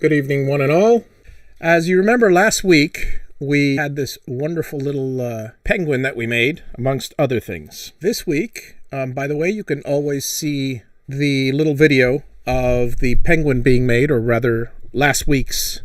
Good evening, one and all. As you remember, last week we had this wonderful little penguin that we made, amongst other things. This week, by the way, you can always see the little video of the penguin being made, or rather last week's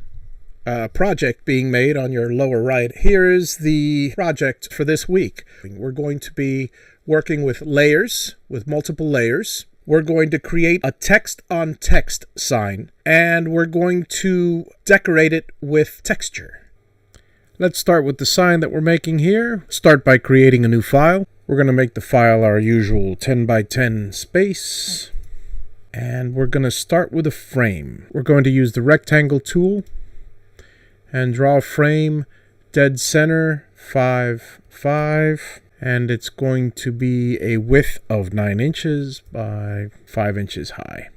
project being made on your lower right. Here is the project for this week. We're going to be working with layers, with multiple layers. We're going to create a text-on-text sign, and we're going to decorate it with texture. Let's start with the sign that we're making here. Start by creating a new file. We're going to make the file our usual 10 by 10 space. And we're going to start with a frame. We're going to use the rectangle tool and draw a frame dead center 5, 5. And it's going to be a width of 9 inches by 5 inches high.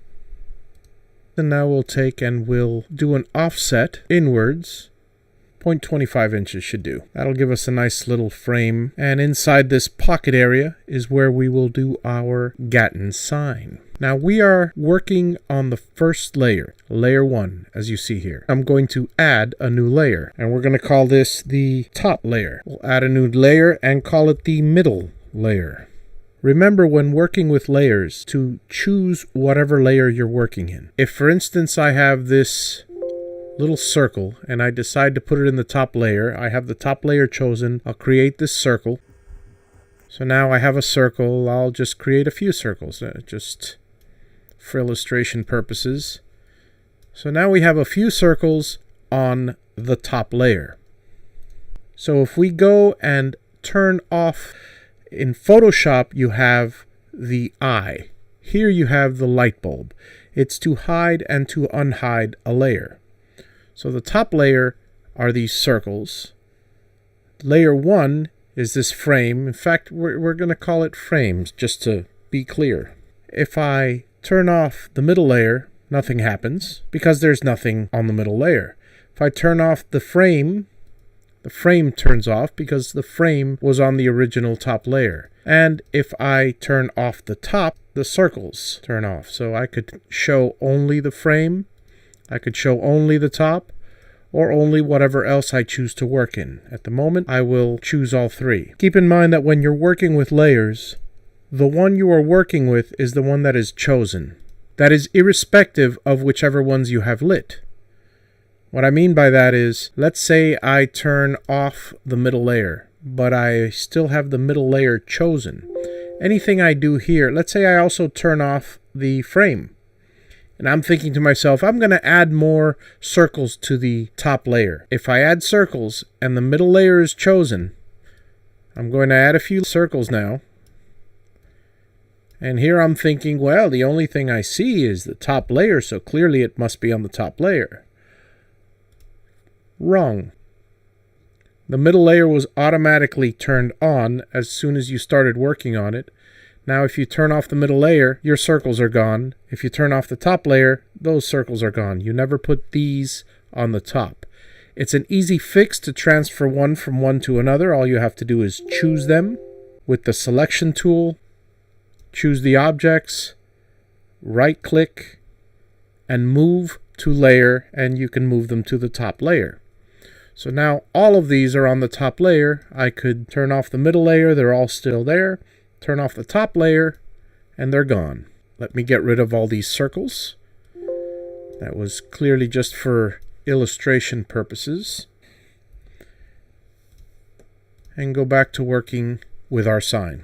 And now we'll take and we'll do an offset inwards. 0.25 inches should do. That'll give us a nice little frame. And inside this pocket area is where we will do our Gatton sign. Now we are working on the first layer, layer 1, as you see here. I'm going to add a new layer, and we're going to call this the top layer. We'll add a new layer and call it the middle layer. Remember, when working with layers, to choose whatever layer you're working in. If, for instance, I have this little circle and I decide to put it in the top layer, I have the top layer chosen. I'll create this circle. So now I have a circle. I'll just create a few circles, just for illustration purposes. So now we have a few circles on the top layer. So if we go and turn off, in Photoshop you have the eye. Here you have the light bulb. It's to hide and to unhide a layer. So the top layer are these circles. Layer 1 is this frame. In fact, we're going to call it frames just to be clear. If I turn off the middle layer, nothing happens because there's nothing on the middle layer. If I turn off the frame turns off because the frame was on the original top layer. And if I turn off the top, the circles turn off. So I could show only the frame, I could show only the top, or only whatever else I choose to work in. At the moment, I will choose all three. Keep in mind that when you're working with layers, the one you are working with is the one that is chosen. That is irrespective of whichever ones you have lit. What I mean by that is, let's say I turn off the middle layer, but I still have the middle layer chosen. Anything I do here, let's say I also turn off the frame. And I'm thinking to myself, I'm going to add more circles to the top layer. If I add circles and the middle layer is chosen, I'm going to add a few circles now. And here I'm thinking, well, the only thing I see is the top layer, so clearly it must be on the top layer. Wrong. The middle layer was automatically turned on as soon as you started working on it. Now if you turn off the middle layer, your circles are gone. If you turn off the top layer, those circles are gone. You never put these on the top. It's an easy fix to transfer one from one to another. All you have to do is choose them with the selection tool. Choose the objects, right click, and move to layer, and you can move them to the top layer. So now all of these are on the top layer. I could turn off the middle layer, they're all still there. Turn off the top layer, and they're gone. Let me get rid of all these circles. That was clearly just for illustration purposes. And go back to working with our sign.